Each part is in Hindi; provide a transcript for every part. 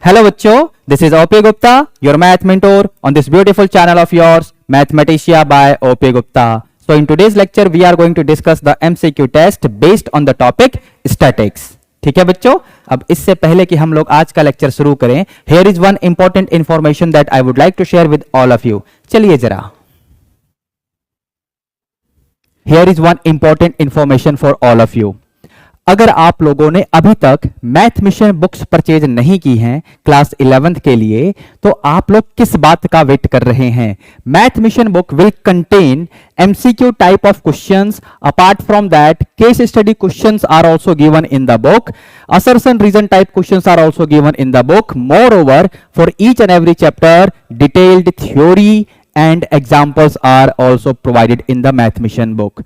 Hello बच्चों, this is OP Gupta, your math mentor on this beautiful channel of yours, Mathematica by OP Gupta. So in today's lecture, we are going to discuss the MCQ test based on the topic statics. ठीक है बच्चों, अब इससे पहले कि हम लोग आज का लेक्चर शुरू करें, here is one important information that I would like to share with all of you. चलिए जरा, here is one important information for all of you. अगर आप लोगों ने अभी तक मैथ मिशन बुक्स परचेज नहीं की हैं क्लास 11th के लिए, तो आप लोग किस बात का वेट कर रहे हैं? Math mission book will contain MCQ type of questions. Apart from that, case study questions are also given in the book. Assertion reason type questions are also given in the book. Moreover, for each and every chapter detailed theory and examples are also provided in the math mission book.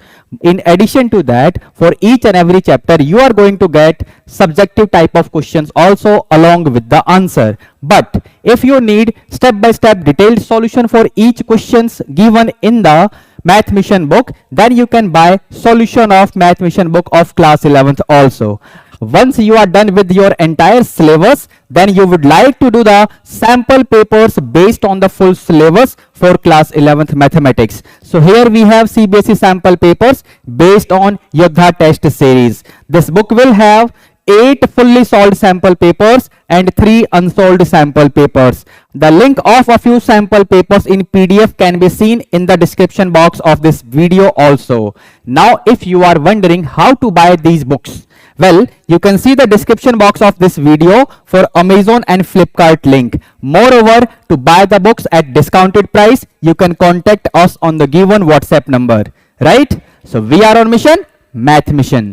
In addition to that, for each and every chapter you are going to get subjective type of questions also along with the answer. But if you need step by step detailed solution for each questions given in the math mission book, then you can buy solution of math mission book of class 11th also. Once you are done with your entire syllabus, then you would like to do the sample papers based on the full syllabus for class 11th mathematics. So here we have CBSE sample papers based on Yodha test series. This book will have 8 fully solved sample papers and 3 unsolved sample papers. The link of a few sample papers in PDF can be seen in the description box of this video also. Now if you are wondering how to buy these books, well, you can see the description box of this video for Amazon and Flipkart link. Moreover, to buy the books at discounted price, you can contact us on the given WhatsApp number. Right? So we are on mission, Math Mission.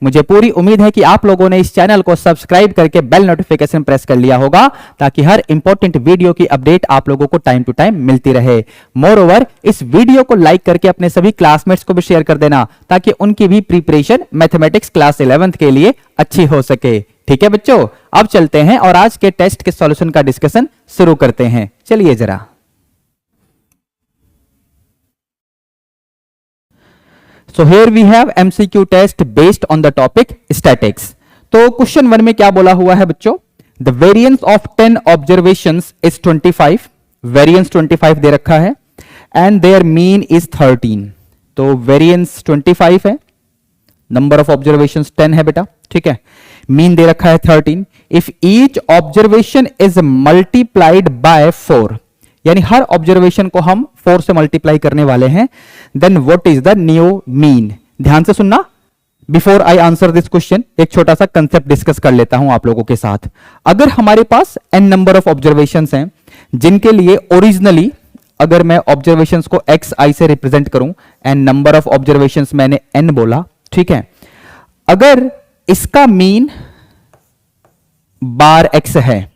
मुझे पूरी उम्मीद है कि आप लोगों ने इस चैनल को सब्सक्राइब करके बेल नोटिफिकेशन प्रेस कर लिया होगा, ताकि हर इंपॉर्टेंट वीडियो की अपडेट आप लोगों को टाइम टू टाइम मिलती रहे. मोर ओवर, इस वीडियो को लाइक करके अपने सभी क्लासमेट्स को भी शेयर कर देना, ताकि उनकी भी प्रिपरेशन मैथमेटिक्स क्लास 11th के लिए अच्छी हो सके. ठीक है बच्चों, अब चलते हैं और आज के टेस्ट के सॉल्यूशन का डिस्कशन शुरू करते हैं. चलिए जरा, so here we have MCQ test based on the topic statics. तो क्वेश्चन 1 में क्या बोला हुआ है बच्चों? The variance of 10 observations is 25. Variance 25 दे रखा है and their mean is 13. तो variance 25 है, number of observations 10 है बेटा, ठीक है. mean दे रखा है 13. If each observation is multiplied by 4, यानी हर ऑब्जर्वेशन को हम 4 से मल्टीप्लाई करने वाले हैं, then what is the new mean? ध्यान से सुनना, before I answer this question एक छोटा सा कंसेप्ट डिस्कस कर लेता हूं आप लोगों के साथ. अगर हमारे पास n नंबर ऑफ ऑब्जर्वेशंस हैं, जिनके लिए ओरिजिनली अगर मैं ऑब्जर्वेशंस को xi से रिप्रेजेंट करूं, n नंबर ऑफ ऑब्जर्वेशंस मैंने n बोला, ठीक है. अगर इसका मीन बार x है,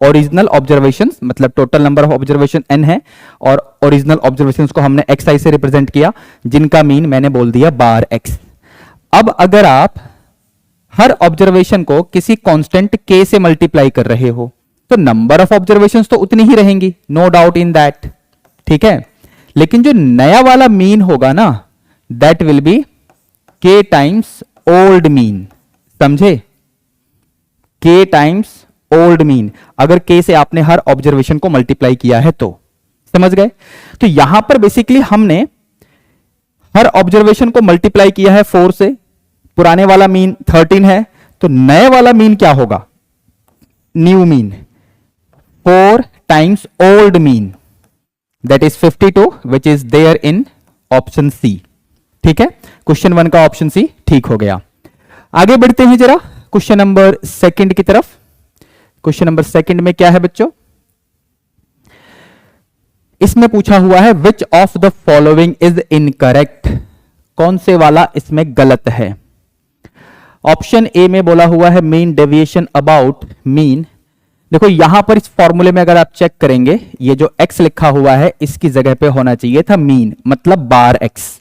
ओरिजिनल ऑब्जर्वेशंस मतलब total number of observation n है, और ओरिजिनल ऑब्जर्वेशंस को हमने xi से रिप्रेजेंट किया, जिनका मीन मैंने बोल दिया बार x. अब अगर आप हर ऑब्जर्वेशन को किसी कांस्टेंट k से मल्टीप्लाई कर रहे हो, तो नंबर ऑफ ऑब्जर्वेशंस तो उतनी ही रहेंगी, नो डाउट इन दैट, ठीक है. लेकिन जो नया वाला मीन होगा ना, that will be k times old mean. समझे? k times old mean. अगर k से आपने हर ऑब्जर्वेशन को मल्टीप्लाई किया है तो, समझ गए? तो यहां पर बेसिकली हमने हर ऑब्जर्वेशन को मल्टीप्लाई किया है 4 से. पुराने वाला मीन 13 है, तो नए वाला मीन क्या होगा? New mean 4 times old mean, that is 52, which is there in option C. ठीक है, क्वेश्चन 1 का ऑप्शन सी ठीक हो गया. आगे बढ़ते हैं जरा क्वेश्चन नंबर 2 की तरफ. क्वेश्चन नंबर 2 में क्या है बच्चों? इसमें पूछा हुआ है which of the following is incorrect. कौन से वाला इसमें गलत है? ऑप्शन ए में बोला हुआ है मीन डेविएशन अबाउट मीन. देखो यहां पर इस फॉर्मूले में अगर आप चेक करेंगे, ये जो x लिखा हुआ है इसकी जगह पे होना चाहिए था मीन, मतलब बार x.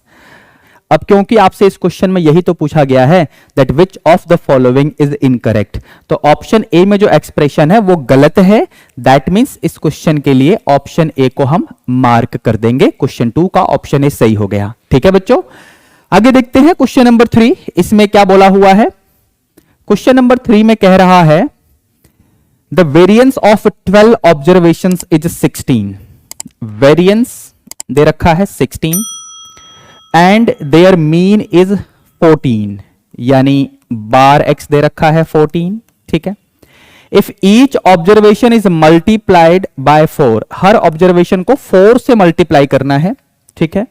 अब क्योंकि आपसे इस क्वेश्चन में यही तो पूछा गया है that which of the following is incorrect, तो ऑप्शन ए में जो एक्सप्रेशन है वो गलत है. दैट मींस इस क्वेश्चन के लिए ऑप्शन ए को हम मार्क कर देंगे. क्वेश्चन 2 का ऑप्शन ए सही हो गया. ठीक है बच्चों, आगे देखते हैं क्वेश्चन नंबर 3. इसमें क्या बोला हुआ है? क्वेश्चन नंबर 3 में कह रहा है the variance of 12 observations is 16। Variance दे रखा है 16 एंड देयर मीन इज 14, यानी बार एक्स दे रखा है 14। ठीक है, if each observation is multiplied by 4, हर ऑब्जर्वेशन को 4 से मल्टीप्लाई करना है। ठीक है,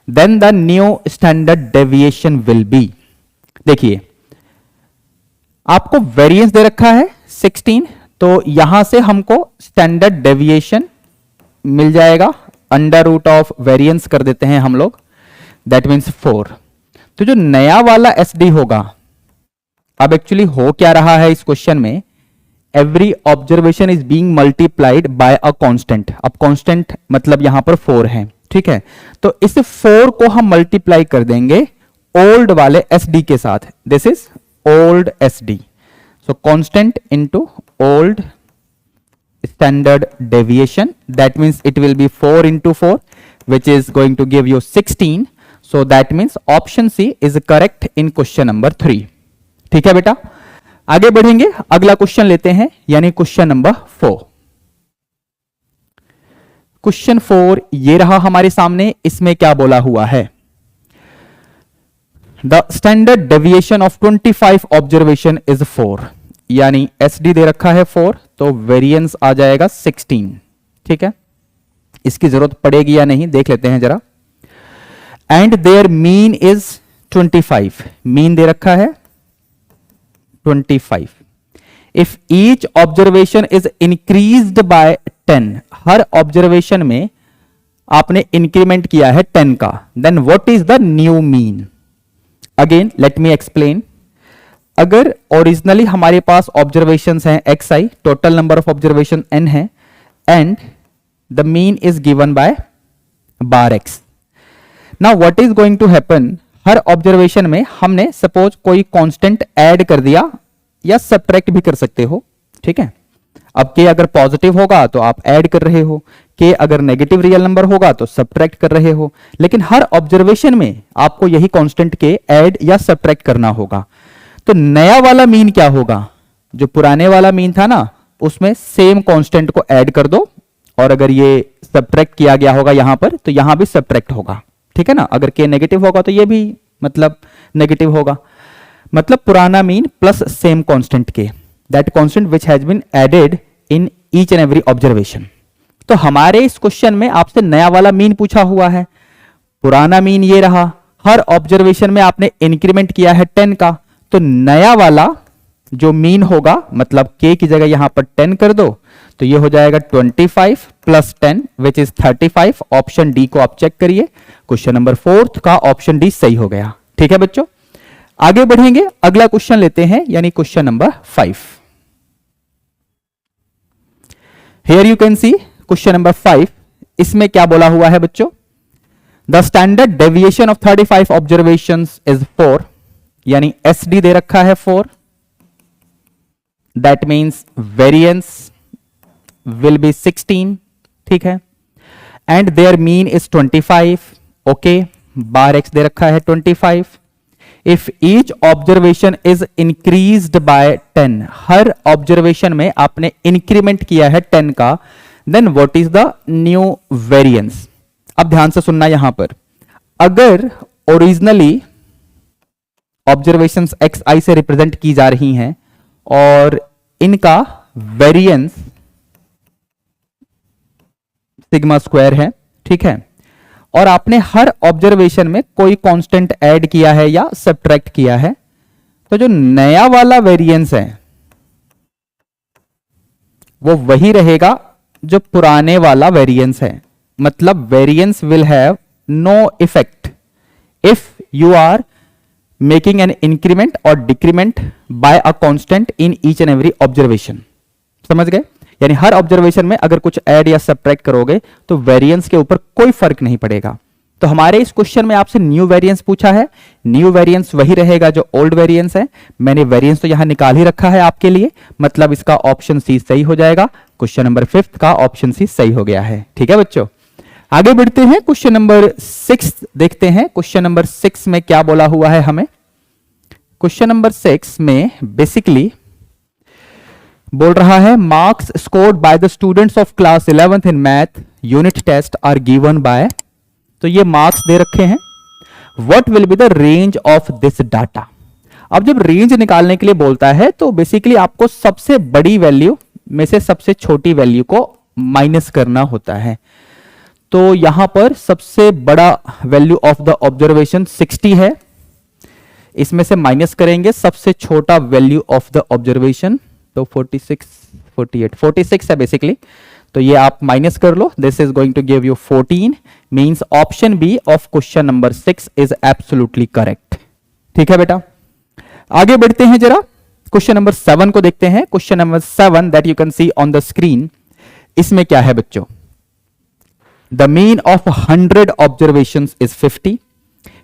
then the new standard deviation will be. देखिए आपको वेरिएंस दे रखा है 16, तो यहां से हमको स्टैंडर्ड डेविएशन मिल जाएगा, अंडर रूट ऑफ वेरिएंस कर देते हैं हम लोग, दैट मीन्स 4। तो जो नया वाला एसडी होगा, अब एक्चुअली हो क्या रहा है इस क्वेश्चन में, every observation is being multiplied by a constant. अब कांस्टेंट मतलब यहां पर 4 है। ठीक है, तो इस 4 को हम मल्टीप्लाई कर देंगे ओल्ड वाले एसडी के साथ, this is old SD. So constant into old standard deviation, that means it will be 4 into 4 which is going to give you 16. So that means option C is correct in question number 3. ठीक है बेटा, आगे बढ़ेंगे, अगला क्वेश्चन लेते हैं, यानी क्वेश्चन नंबर 4। क्वेश्चन 4 ये रहा हमारे सामने, इसमें क्या बोला हुआ है, the standard deviation of 25 observation is 4, यानी एसडी दे रखा है 4, तो वेरिएंस आ जाएगा 16। ठीक है, इसकी जरूरत पड़ेगी या नहीं देख लेते हैं जरा। And there mean is 25, mean दे रखा है 25। If each observation is increased by 10, हर ऑब्जर्वेशन में आपने इंक्रीमेंट किया है 10 का, then what is the new mean. Again let me explain. अगर ओरिजिनली हमारे पास ऑब्जर्वेशंस हैं xi, total number of observation n है, and the mean is given by bar x। Now what is going to happen, हर ऑब्जर्वेशन में हमने सपोज कोई कांस्टेंट ऐड कर दिया या सब्ट्रैक्ट भी कर सकते हो। ठीक है, अब k अगर पॉजिटिव होगा तो आप ऐड कर रहे हो, k अगर नेगेटिव रियल नंबर होगा तो सब्ट्रैक्ट कर रहे हो, लेकिन हर ऑब्जर्वेशन में आपको यही कांस्टेंट k ऐड या सब्ट्रैक्ट करना होगा। तो नया वाला मीन क्या होगा, जो पुराने वाला मीन था ना उसमें सेम कांस्टेंट को ऐड कर दो, और अगर ये सब्ट्रैक्ट किया गया होगा यहां पर तो यहां भी सब्ट्रैक्ट होगा। ठीक है ना, अगर k नेगेटिव होगा तो ये भी मतलब नेगेटिव होगा, मतलब पुराना mean plus same constant k, that constant which has been added in each and every observation. तो हमारे इस क्वेश्चन में आपसे नया वाला मीन पूछा हुआ है, पुराना मीन ये रहा, हर ऑब्जर्वेशन में आपने इंक्रीमेंट किया है 10 का, तो नया वाला जो मीन होगा, मतलब k की जगह यहां पर 10 कर दो, तो ये हो जाएगा 25 plus 10 which is 35। Option D को आप चेक करिए, क्वेश्चन नंबर 4 का ऑप्शन डी सही हो गया। ठीक है बच्चों, आगे बढ़ेंगे, अगला क्वेश्चन लेते हैं, यानी question number 5। Here you can see question number 5, इसमें क्या बोला हुआ है बच्चों, the standard deviation of 35 observations is 4, यानी एसडी दे रखा है 4, that means variance will be 16। ठीक है, and there mean is 25, okay, bar x दे रखा है 25। If each observation is increased by 10, हर ऑब्जर्वेशन में आपने इंक्रीमेंट किया है 10 का, then what is the new variance. अब ध्यान से सुनना यहां पर, अगर ओरिजिनली ऑब्जर्वेशंस xi से रिप्रेजेंट की जा रही हैं और इनका वेरिएंस सिग्मा स्क्वायर है, ठीक है, और आपने हर ऑब्जर्वेशन में कोई कांस्टेंट ऐड किया है या सब्ट्रैक्ट किया है, तो जो नया वाला वेरिएंस है वो वही रहेगा जो पुराने वाला वेरिएंस है। मतलब variance will have no effect if you are making an increment और decrement by a constant in each and every observation. समझ गए, यानी हर ऑब्जर्वेशन में अगर कुछ ऐड या सब्ट्रैक्ट करोगे तो वेरिएंस के ऊपर कोई फर्क नहीं पड़ेगा। तो हमारे इस क्वेश्चन में आपसे न्यू वेरिएंस पूछा है, न्यू वेरिएंस वही रहेगा जो ओल्ड वेरिएंस है। मैंने वेरिएंस तो यहां निकाल ही रखा है आपके लिए, मतलब इसका ऑप्शन सी सही हो जाएगा। क्वेश्चन नंबर 5 का ऑप्शन सी सही हो गया है। ठीक है बच्चों, आगे बढ़ते हैं, क्वेश्चन नंबर 6 देखते हैं। क्वेश्चन नंबर 6 में क्या बोला हुआ है हमें। क्वेश्चन नंबर 6 में बेसिकली बोल रहा है marks scored by the students of class 11th in math unit test are given by, तो ये मार्क्स दे रखे हैं। What will be the range of this data. अब जब रेंज निकालने के लिए बोलता है तो बेसिकली आपको सबसे बड़ी वैल्यू में से सबसे छोटी वैल्यू को माइनस करना होता है। तो यहां पर सबसे बड़ा वैल्यू ऑफ द ऑब्जर्वेशन 60 है, इसमें से माइनस करेंगे सबसे छोटा वैल्यू ऑफ द ऑब्जर्वेशन, तो 46 है बेसिकली, तो ये आप माइनस कर लो। This is going to give you 14, means option B of question number 6 is absolutely correct. ठीक है बेटा, आगे बढ़ते हैं जरा, क्वेश्चन नंबर 7 को देखते हैं। Question number 7 that you can C on the screen, इसमें क्या है बच्चों, the mean of 100 observation is 50,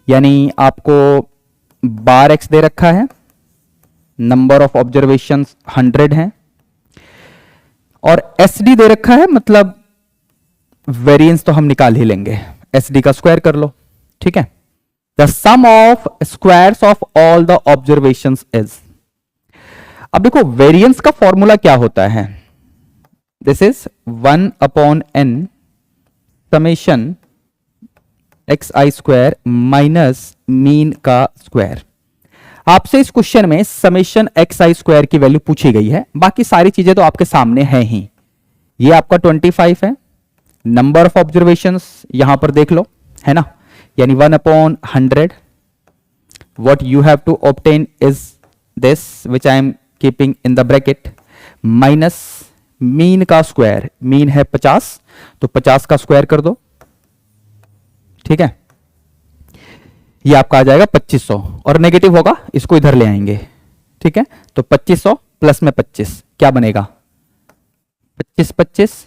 यानी आपको बार एक्स दे रखा है, नंबर ऑफ ऑब्जर्वेशन 100 है, और एसडी दे रखा है, मतलब वेरिएंस तो हम निकाल ही लेंगे, एसडी का स्क्वायर कर लो। ठीक है, the sum of squares of all the observations is, अब देखो वेरिएंस का फॉर्मूला क्या होता है, this is 1/n summation xi square minus mean का स्क्वायर। आपसे इस क्वेश्चन में समेशन xi स्क्वायर की वैल्यू पूछी गई है, बाकी सारी चीजें तो आपके सामने है ही। ये आपका 25 है, नंबर ऑफ ऑब्जर्वेशंस यहां पर देख लो, है ना, यानी 1/100। What you have to obtain is this which I am keeping in the bracket, minus mean का स्क्वायर, मीन है 50, तो 50 का स्क्वायर कर दो। ठीक है, ये आपका आ जाएगा 2500, और नेगेटिव होगा इसको इधर ले आएंगे। ठीक है, तो 2500 प्लस में 25 क्या बनेगा, 25,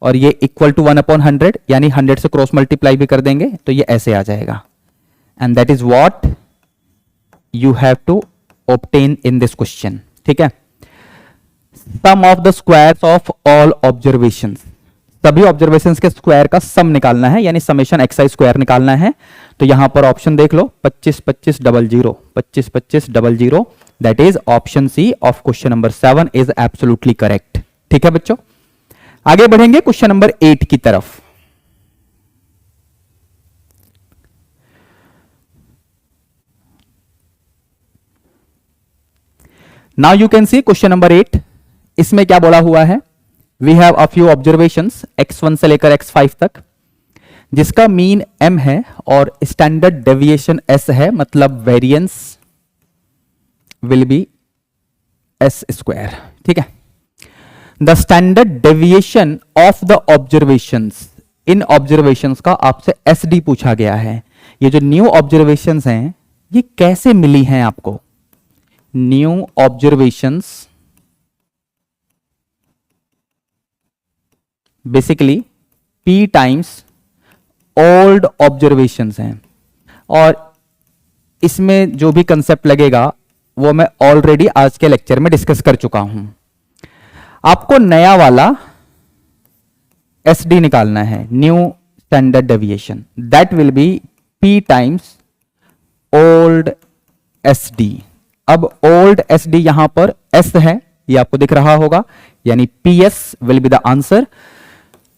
और ये इक्वल टू 1/100, यानी 100 से क्रॉस मल्टीप्लाई भी कर देंगे तो ये ऐसे आ जाएगा। And that is what you have to obtain in this question. ठीक है, sum of the squares of all observations, सभी ऑब्जर्वेशंस के स्क्वायर का सम निकालना है, यानी समेशन xi स्क्वायर निकालना है। तो यहां पर ऑप्शन देख लो, 25 25 00, 25 25 00, that is option C of question number 7 is absolutely correct. ठीक है बच्चों, आगे बढ़ेंगे क्वेश्चन नंबर 8 की तरफ। Now you can see question number 8, इसमें क्या बोला हुआ है, we have a few observations x1 से लेकर x5 तक, जिसका मीन m है और स्टैंडर्ड डेविएशन s है, मतलब variance will B s square. ठीक है, the standard deviation of the observations, in observations का आपसे SD पूछा गया है। ये जो न्यू ऑब्जर्वेशंस हैं ये कैसे मिली हैं आपको, new observations basically P times old observations हैं, और इसमें जो भी कंसेप्ट लगेगा वो मैं ऑलरेडी आज के लेक्चर में डिस्कस कर चुका हूं। आपको नया वाला SD निकालना है, new standard deviation, that will be P times old SD। अब ओल्ड SD यहां पर S है, ये आपको दिख रहा होगा, यानी PS will be the answer.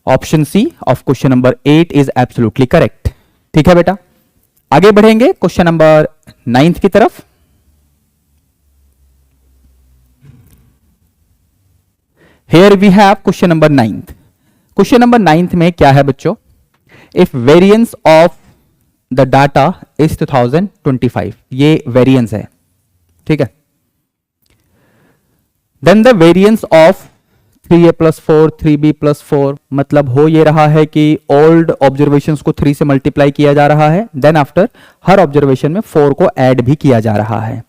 Option C of question number 8 is absolutely correct. ठीक है बेटा, आगे बढ़ेंगे क्वेश्चन नंबर 9 की तरफ। Here we have question number 9। Question number 9 में क्या है बच्चों, if variance of the data is 2025, ये वेरिएंस है। ठीक है, then the variance of 3a + 4 3b + 4, मतलब हो ये रहा है कि ओल्ड ऑब्जर्वेशंस को 3 से मल्टीप्लाई किया जा रहा है, देन आफ्टर हर ऑब्जर्वेशन में 4 को ऐड भी किया जा रहा है।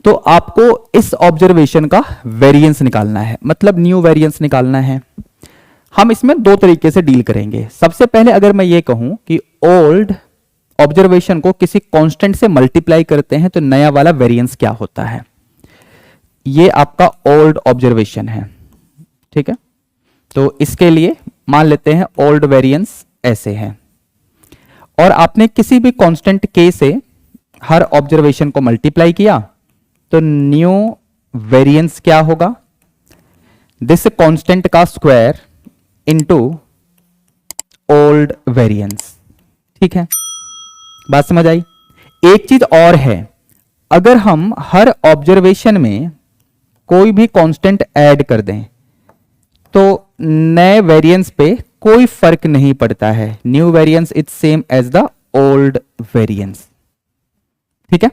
तो आपको इस ऑब्जर्वेशन का वेरिएंस निकालना है, मतलब न्यू वेरिएंस निकालना है। हम इसमें दो तरीके से डील करेंगे। सबसे पहले अगर मैं ये कहूं कि ओल्ड ऑब्जर्वेशन को किसी कांस्टेंट से मल्टीप्लाई करते हैं तो नया वाला वेरिएंस क्या होता है, ये आपका ओल्ड ऑब्जर्वेशन है। ठीक है, तो इसके लिए मान लेते हैं ओल्ड वेरिएंस ऐसे है, और आपने किसी भी कांस्टेंट k से हर ऑब्जर्वेशन को मल्टीप्लाई किया तो न्यू वेरिएंस क्या होगा, दिस कांस्टेंट का स्क्वायर इनटू ओल्ड वेरिएंस। ठीक है, बात समझ आई। एक चीज और है, अगर हम हर ऑब्जर्वेशन में कोई भी कांस्टेंट ऐड कर दें तो नए वेरिएंस पे कोई फर्क नहीं पड़ता है। New variance is same as the old variance. ठीक है,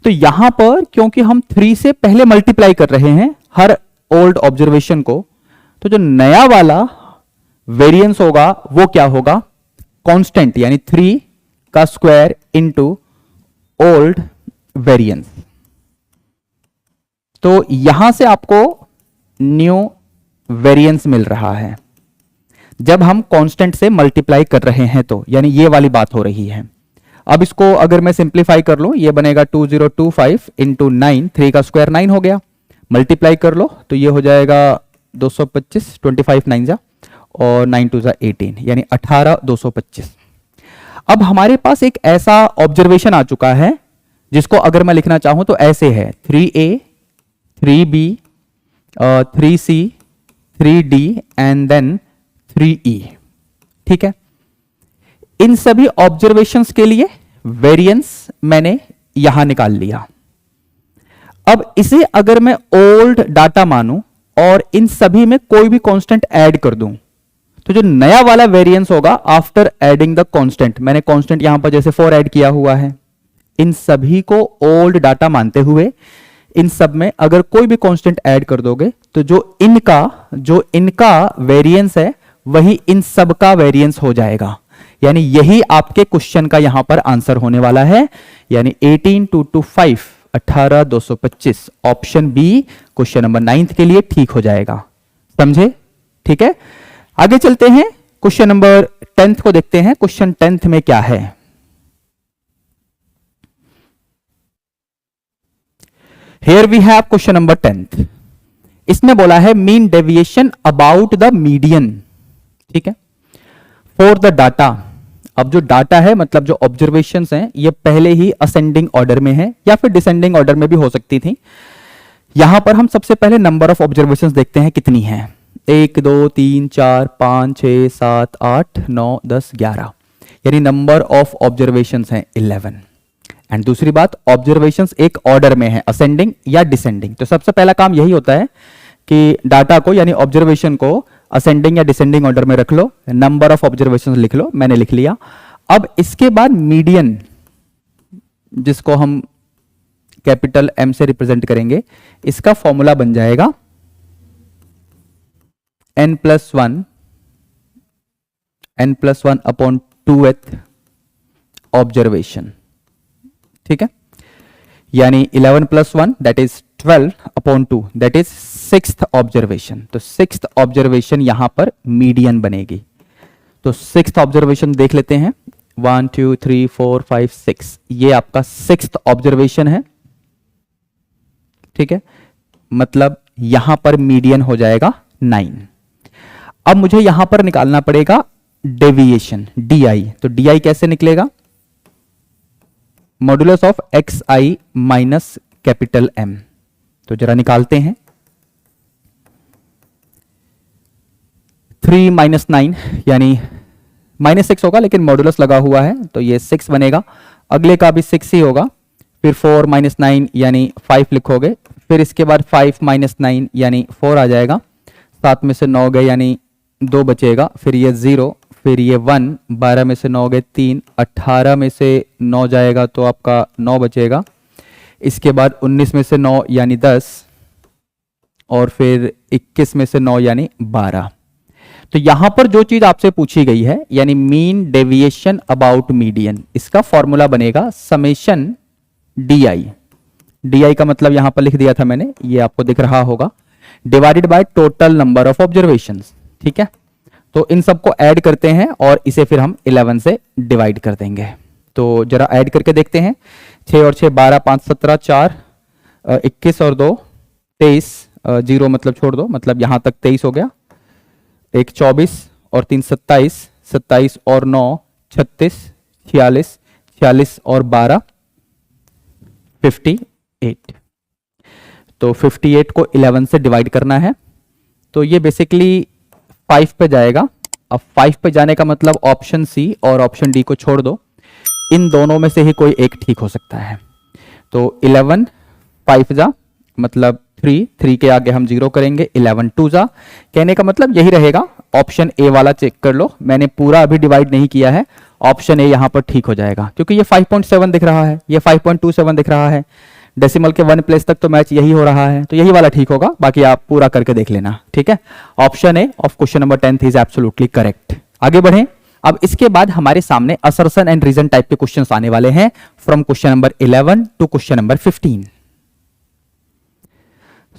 तो यहां पर क्योंकि हम 3 से पहले मल्टीप्लाई कर रहे हैं हर ओल्ड ऑब्जर्वेशन को, तो जो नया वाला वेरिएंस होगा वो क्या होगा, कांस्टेंट यानी 3 का स्क्वायर इनटू ओल्ड वेरिएंस। तो यहां से आपको न्यू वेरिएंस मिल रहा है जब हम कांस्टेंट से मल्टीप्लाई कर रहे हैं, तो यानी ये वाली बात हो रही है। अब इसको अगर मैं सिंप्लीफाई कर लूं, ये बनेगा 2025 इंटू 9, 3 का स्क्वायर 9 हो गया, मल्टीप्लाई कर लो तो ये हो जाएगा 225, 25 9 जा और 9 2 जा 18, यानी 18225। अब हमारे पास एक ऐसा ऑब्जर्वेशन आ चुका है जिसको अगर मैं लिखना चाहूं तो ऐसे है 3a 3b 3c 3d and then 3e। ठीक है, इन सभी ऑब्जर्वेशंस के लिए वेरिएंस मैंने यहां निकाल लिया। अब इसे अगर मैं ओल्ड डाटा मानूं और इन सभी में कोई भी कांस्टेंट ऐड कर दूं, तो जो नया वाला वेरिएंस होगा आफ्टर एडिंग द कांस्टेंट, मैंने कांस्टेंट यहां पर जैसे 4 ऐड किया हुआ है, इन सभी को ओल्ड डाटा मानते हुए इन सब में अगर कोई भी कांस्टेंट ऐड कर दोगे तो जो इनका वेरिएंस है वही इन सब का वेरिएंस हो जाएगा। यानी यही आपके क्वेश्चन का यहां पर आंसर होने वाला है, यानी 18225 18225 ऑप्शन बी क्वेश्चन नंबर 9 के लिए ठीक हो जाएगा। समझे? ठीक है, आगे चलते हैं, क्वेश्चन नंबर 10 को देखते हैं। क्वेश्चन 10 में क्या है? Here we have question number 10। इसमें बोला है mean deviation about the median. ठीक है, फॉर द डाटा। अब जो डाटा है मतलब जो ऑब्जर्वेशंस हैं ये पहले ही असेंडिंग ऑर्डर में है या फिर डिसेंडिंग ऑर्डर में भी हो सकती थी। यहां पर हम सबसे पहले नंबर ऑफ ऑब्जर्वेशंस देखते हैं कितनी हैं। 1 2 3 4 5 6 7 8 9 10 11, यानी नंबर ऑफ ऑब्जर्वेशंस हैं 11। एंड दूसरी बात, ऑब्जर्वेशंस एक ऑर्डर में है, असेंडिंग या डिसेंडिंग। तो सबसे पहला काम यही होता है कि डाटा को यानी ऑब्जर्वेशन को असेंडिंग या डिसेंडिंग ऑर्डर में रख लो, नंबर ऑफ ऑब्जर्वेशंस लिख लो, मैंने लिख लिया। अब इसके बाद मीडियन, जिसको हम कैपिटल एम से रिप्रेजेंट करेंगे, इसका फॉर्मूला बन जाएगा n+1 अपॉन 2th ऑब्जर्वेशन। ठीक है, यानी 11 + 1 that is 12 upon 2 that is 6th observation. तो 6th ऑब्जर्वेशन यहां पर मीडियन बनेगी। तो 6th ऑब्जर्वेशन देख लेते हैं, 1 2 3 4 5 6, ये आपका 6th ऑब्जर्वेशन है। ठीक है, मतलब यहां पर मीडियन हो जाएगा 9। अब मुझे यहां पर निकालना पड़ेगा डेविएशन DI। तो DI कैसे निकलेगा? Modulus of XI minus capital M। तो जरा निकालते हैं। 3 - 9 यानी -6 होगा, लेकिन मॉडुलस लगा हुआ है तो ये 6 बनेगा। अगले का भी 6 ही होगा, फिर 4 - 9 यानी 5 लिखोगे, फिर इसके बाद 5 - 9 यानी 4 आ जाएगा, 7 में से 9 गए यानी 2 बचेगा, फिर ये 0, फिर ये 1, 12 में से 9 गए 3, 18 में से 9 जाएगा तो आपका 9 बचेगा, इसके बाद 19 में से 9 यानी 10, और फिर 21 में से 9 यानी 12। तो यहां पर जो चीज आपसे पूछी गई है यानी मीन डेविएशन अबाउट मीडियन, इसका फॉर्मूला बनेगा समेशन DI। DI का मतलब यहां पर लिख दिया था मैंने, ये आपको दिख रहा होगा, divided by total number of observations. ठीक है, तो इन सबको ऐड करते हैं और इसे फिर हम 11 से डिवाइड कर देंगे। तो जरा ऐड करके देखते हैं, 6 और 6 12, 5 17, 4 21 और 2 23, 0 मतलब छोड़ दो, मतलब यहां तक 23 हो गया, 1 24 और 3 27, 27 और 9 36, 46, 46 और 12 58। तो 58 को 11 से डिवाइड करना है, तो ये बेसिकली 5 पे जाएगा। अब 5 पे जाने का मतलब ऑप्शन सी और ऑप्शन डी को छोड़ दो, इन दोनों में से ही कोई एक ठीक हो सकता है। तो 11 5 जा मतलब 3 के आगे हम 0 करेंगे, 11 2 जा, कहने का मतलब यही रहेगा। ऑप्शन ए वाला चेक कर लो, मैंने पूरा अभी डिवाइड नहीं किया है, ऑप्शन ए यहां पर ठीक हो जाएगा, क्योंकि ये 5.7 दिख रहा है, ये 5.27 दिख रहा है, डेसिमल के 1 प्लेस तक तो मैच यही हो रहा है, तो यही वाला ठीक होगा, बाकी आप पूरा करके देख लेना, ठीक है। Option A of question number 10 is absolutely correct. आगे बढ़ें। अब इसके बाद हमारे सामने असर्शन एंड रीजन टाइप के क्वेश्चंस आने वाले हैं from question number 11 to question number 15।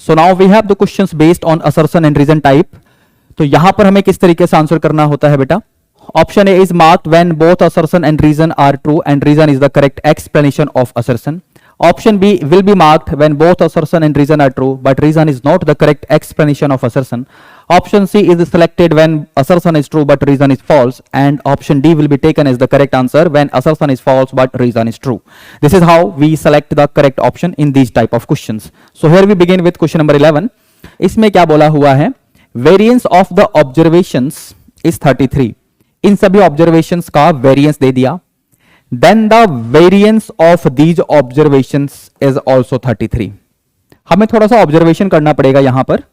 So now we have the questions based on assertion and reason type. तो यहां पर हमें किस तरीके से आंसर करना होता है बेटा? Option A is marked when both assertion and reason are true and reason is the correct explanation of assertion. Option B will be marked when both assertion and reason are true, but reason is not the correct explanation of assertion. Option C is selected when assertion is true but reason is false, and option D will be taken as the correct answer when assertion is false but reason is true. This is how we select the correct option in these type of questions. So here we begin with question number 11. इसमें क्या बोला हुआ है? Variance of the observations is 33. इन सभी observations का variance दे दिया। Then the variance of these observations is also 33. हमें थोड़ा सा ऑब्जर्वेशन करना पड़ेगा यहां पर।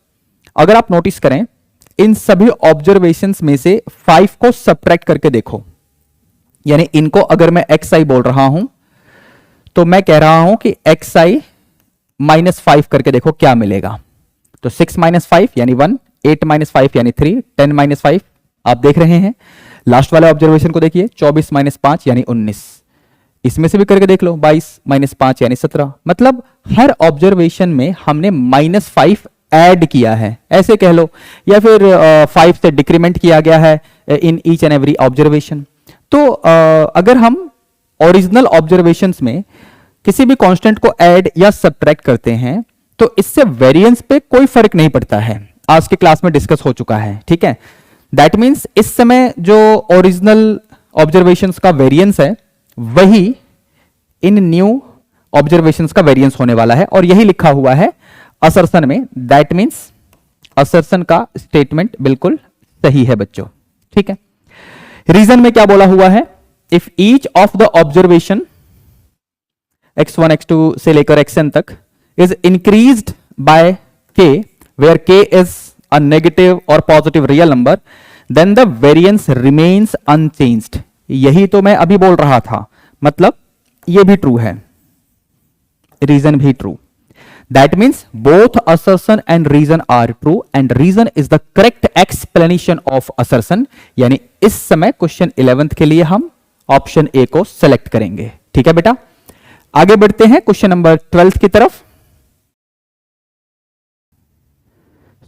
अगर आप नोटिस करें, इन सभी ऑब्जर्वेशंस में से 5 को सब्ट्रैक्ट करके देखो, यानी इनको अगर मैं xi बोल रहा हूं तो मैं कह रहा हूं कि xi -5 करके देखो क्या मिलेगा। तो 6 - 5 यानी 1, 8 - 5 यानी 3, 10 - 5 आप देख रहे हैं। लास्ट वाले ऑब्जर्वेशन को देखिए, 24 - 5 यानी 19। इसमें से भी करके देख लो, 22 - 5 यानी 17। मतलब हर ऑब्जर्वेशन में हमने -5 ऐड किया है, ऐसे कह लो, या फिर 5 से डिक्रीमेंट किया गया है इन ईच एंड एवरी ऑब्जर्वेशन। तो अगर हम ओरिजिनल ऑब्जर्वेशंस में किसी भी कांस्टेंट को ऐड या सब्ट्रैक्ट करते हैं तो इससे वेरिएंस पे कोई फर्क नहीं पड़ता है। आज के क्लास में डिस्कस हो चुका है, ठीक है। दैट मीन्स इस समय जो ओरिजिनल ऑब्जर्वेशंस का वेरिएंस है वही इन न्यू ऑब्जर्वेशंस का वेरिएंस होने वाला है, और यही लिखा हुआ है असर्शन में। दैट मीन्स असर्शन का स्टेटमेंट बिल्कुल सही है बच्चों, ठीक है। रीजन में क्या बोला हुआ है? If each of the observation x1 x2 से लेकर xn तक is increased by k, where k is a negative or positive real number, then the variance remains unchanged. यही तो मैं अभी बोल रहा था, मतलब ये भी ट्रू है, रीजन भी true. That means both assertion and reason are true and reason is the correct explanation of assertion. यानी इस समय क्वेश्चन 11th के लिए हम ऑप्शन ए को सेलेक्ट करेंगे, ठीक है बेटा। आगे बढ़ते हैं क्वेश्चन नंबर 12 की तरफ।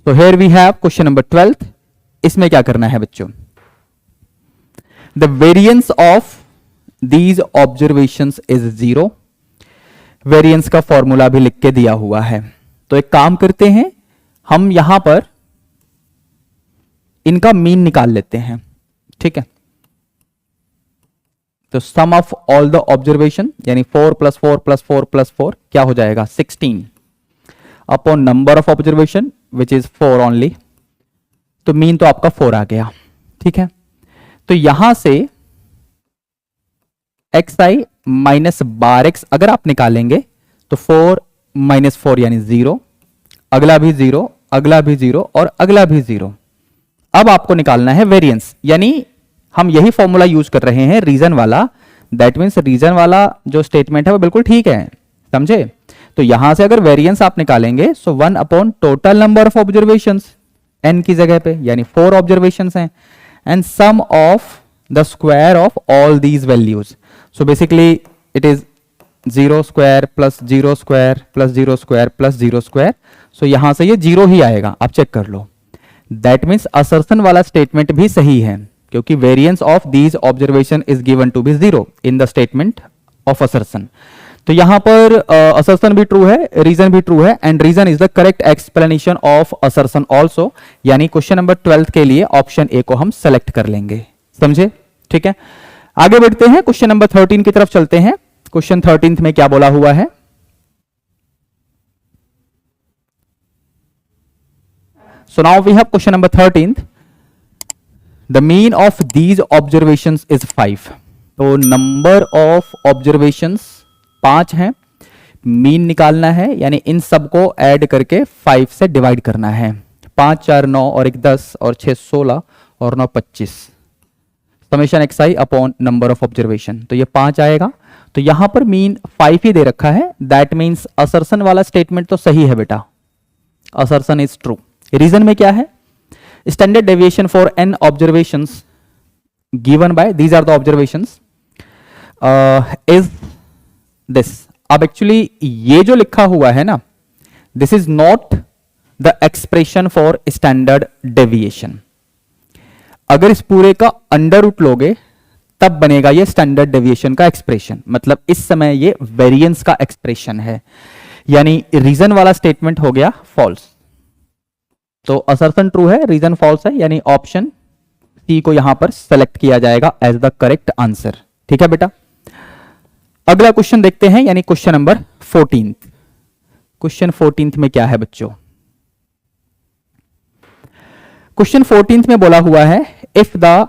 So here we have question number 12. इसमें क्या करना है बच्चों? The variance of these observations is 0. Variance का फॉर्मूला भी लिख के दिया हुआ है। तो एक काम करते हैं, हम यहां पर इनका मीन निकाल लेते हैं, ठीक है। तो sum of all the observation यानी 4 + 4 + 4 + 4 क्या हो जाएगा? 16 upon number of observation which is 4 only. तो मीन तो आपका 4 आ गया, ठीक है। तो यहां से xi -12x अगर आप निकालेंगे तो 4 - 4 यानी 0, अगला भी 0, अगला भी 0 और अगला भी 0। अब आपको निकालना है वेरिएंस, यानी हम यही फॉर्मूला यूज कर रहे हैं रीजन वाला। दैट मीन्स रीजन वाला जो स्टेटमेंट है वो बिल्कुल ठीक है, समझे। तो यहां से अगर वेरिएंस आप निकालेंगे so 1 upon total number of observations n की जगह पे, यानी 4 ऑब्जर्वेशंस हैं, and sum of the square of all these values. So basically it is 0 square plus 0 square plus 0 square plus 0 square. So यहां से ये 0 ही आएगा, आप चेक कर लो। दैट मीन्स असर्शन वाला स्टेटमेंट भी सही है, क्योंकि variance of these observation is given to B 0 in the statement of assertion. तो यहां पर असर्शन भी ट्रू है, रीजन भी ट्रू है, and reason is the correct explanation of assertion also. यानी क्वेश्चन नंबर 12 के लिए ऑप्शन ए को हम सेलेक्ट कर लेंगे, समझे, ठीक है। आगे बढ़ते हैं, क्वेश्चन नंबर 13 की तरफ चलते हैं। क्वेश्चन 13 में क्या बोला हुआ है? So now we have question number 13th. The mean of these observations is 5. तो नंबर ऑफ ऑब्जर्वेशंस 5 हैं, मीन निकालना है, यानी इन सबको ऐड करके 5 से डिवाइड करना है। 5 4 9 और 1 10 और 6 16 और 9 25, summation x I upon number of observation. तो ये 5 आएगा। तो यहां पर मीन 5 ही दे रखा है, दैट मीन्स असर्शन वाला स्टेटमेंट तो सही है बेटा, असर्शन इज ट्रू। रीजन में क्या है, standard deviation for n observations given by these are the observations is this. अब एक्चुअली ये जो लिखा हुआ है ना, this is not the expression for standard deviation. अगर इस पूरे का अंडर रूट लोगे तब बनेगा ये स्टैंडर्ड डेविएशन का एक्सप्रेशन, मतलब इस समय ये वेरिएंस का एक्सप्रेशन है, यानी रीजन वाला स्टेटमेंट हो गया फॉल्स। तो असर्शन ट्रू है, रीजन फॉल्स है, यानी ऑप्शन सी को यहां पर सेलेक्ट किया जाएगा एज द करेक्ट आंसर। ठीक है बेटा, अगला क्वेश्चन देखते हैं, यानी क्वेश्चन नंबर 14। क्वेश्चन 14 में क्या है बच्चों, क्वेश्चन 14 में बोला हुआ है if the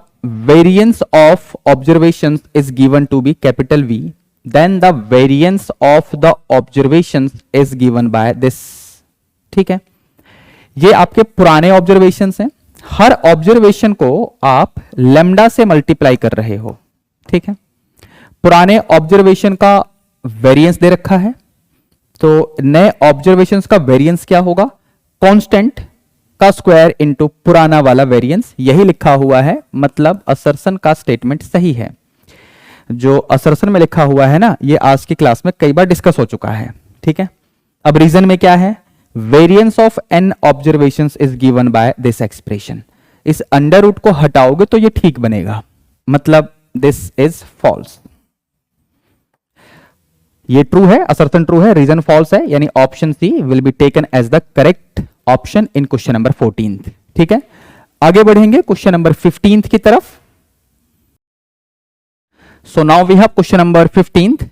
variance of observations is given to be capital V then the variance of the observations is given by this. ठीक है, ये आपके पुराने ऑब्जर्वेशंस हैं, हर ऑब्जर्वेशन को आप लैम्डा से मल्टीप्लाई कर रहे हो। ठीक है, पुराने ऑब्जर्वेशन का वेरिएंस दे रखा है, तो नए ऑब्जर्वेशंस का वेरिएंस क्या होगा, कांस्टेंट का स्क्वायर इनटू पुराना वाला वेरिएंस, यही लिखा हुआ है, मतलब असर्शन का स्टेटमेंट सही है। जो असर्शन में लिखा हुआ है ना, ये आज की क्लास में कई बार डिस्कस हो चुका है। ठीक है, अब रीजन में क्या है, variance of n observations is given by this expression. इस अंडर रूट को हटाओगे तो ये ठीक बनेगा, मतलब दिस इज फॉल्स। ये ट्रू है, असर्शन ट्रू है, रीजन फॉल्स है, यानी option C will be taken as the correct option in question number 14। ठीक है, आगे बढ़ेंगे क्वेश्चन नंबर 15 की तरफ। So now we have question number 15।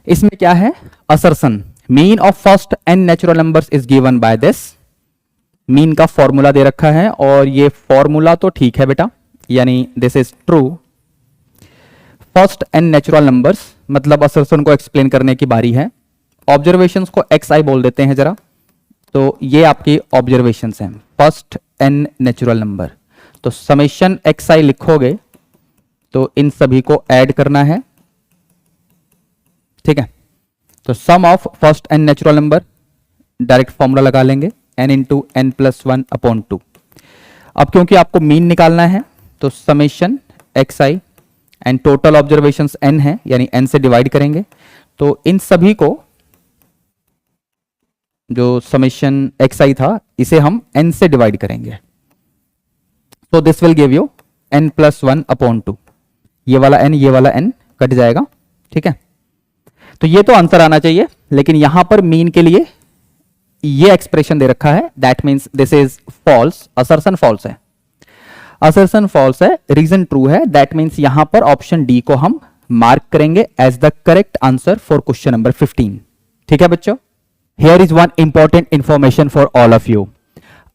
इसमें क्या है, assertion mean of first n natural numbers is given by this. Mean का फॉर्मूला दे रखा है, और ये फॉर्मूला तो ठीक है बेटा, यानी this is true. First n natural numbers, मतलब असर्शन को एक्सप्लेन करने की बारी है। ऑब्जर्वेशंस को xi बोल देते हैं जरा, तो ये आपकी ऑब्जर्वेशंस हैं, फर्स्ट n नेचुरल नंबर। तो समेशन xi लिखोगे तो इन सभी को ऐड करना है। ठीक है, तो sum of first n natural number, direct formula लगा लेंगे, n into n plus 1 upon 2। अब क्योंकि आपको मीन निकालना है, तो summation xi and total observations n है, यानी n से डिवाइड करेंगे, तो इन सभी को जो समेशन xi था इसे हम n से डिवाइड करेंगे, तो this will give you n plus 1 upon 2। ये वाला n, ये वाला n कट जाएगा। ठीक है, तो ये तो आंसर आना चाहिए, लेकिन यहां पर मीन के लिए ये एक्सप्रेशन दे रखा है, that means this is false. Assertion false है, असर्शन फॉल्स है, रीजन ट्रू है, दैट मीन्स यहां पर ऑप्शन डी को हम मार्क करेंगे as the correct answer for question number 15। ठीक है बच्चों, here is one important information for all of you.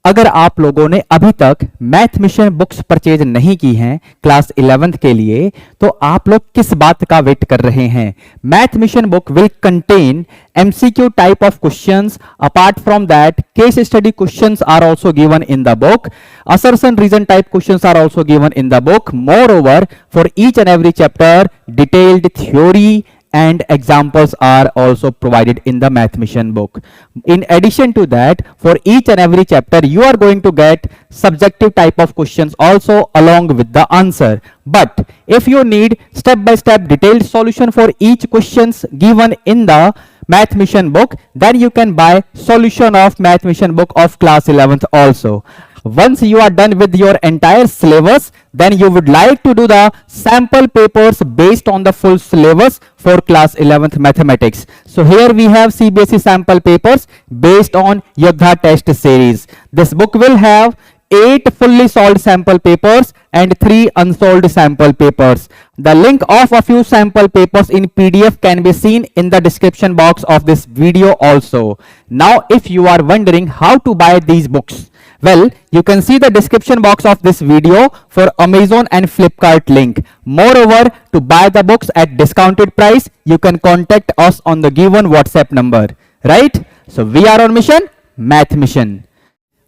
अगर आप लोगों ने अभी तक मैथ मिशन बुक्स परचेज नहीं की हैं क्लास 11th के लिए, तो आप लोग किस बात का वेट कर रहे हैं। Math mission book will contain MCQ type of questions, apart from that case study questions are also given in the book, assertion reason type questions are also given in the book. Moreover, for each and every chapter detailed theory and examples are also provided in the math mission book. In addition to that, for each and every chapter you are going to get subjective type of questions also along with the answer. But if you need step by step detailed solution for each questions given in the math mission book, then you can buy solution of math mission book of class 11th also. Once you are done with your entire syllabus, then you would like to do the sample papers based on the full syllabus for class 11th mathematics. So here we have CBSE sample papers based on Yodha test series. This book will have 8 fully solved sample papers and 3 unsolved sample papers. The link of a few sample papers in PDF can be seen in the description box of this video also. Now, if you are wondering how to buy these books, well, you can see the description box of this video for Amazon and Flipkart link. Moreover, to buy the books at discounted price, you can contact us on the given WhatsApp number. Right? So we are on mission, Math Mission.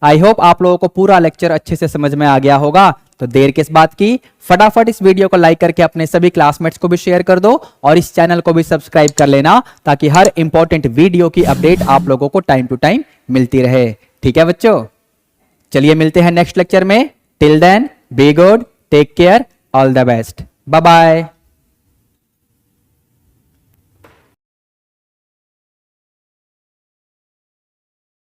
I hope आप लोगों को पूरा लेक्चर अच्छे से समझ में आ गया होगा। तो देर किस बात की, फटाफट इस वीडियो को लाइक करके अपने सभी क्लासमेट्स को भी शेयर कर दो और इस चैनल को भी सब्सक्राइब कर लेना, ताकि हर इंपॉर्टेंट वीडियो की अपडेट आप लोगों को टाइम टू टाइम मिलती रहे। ठीक है बच्चों, चलिए मिलते हैं नेक्स्ट लेक्चर में। Till then be good, take care, all the best, bye bye.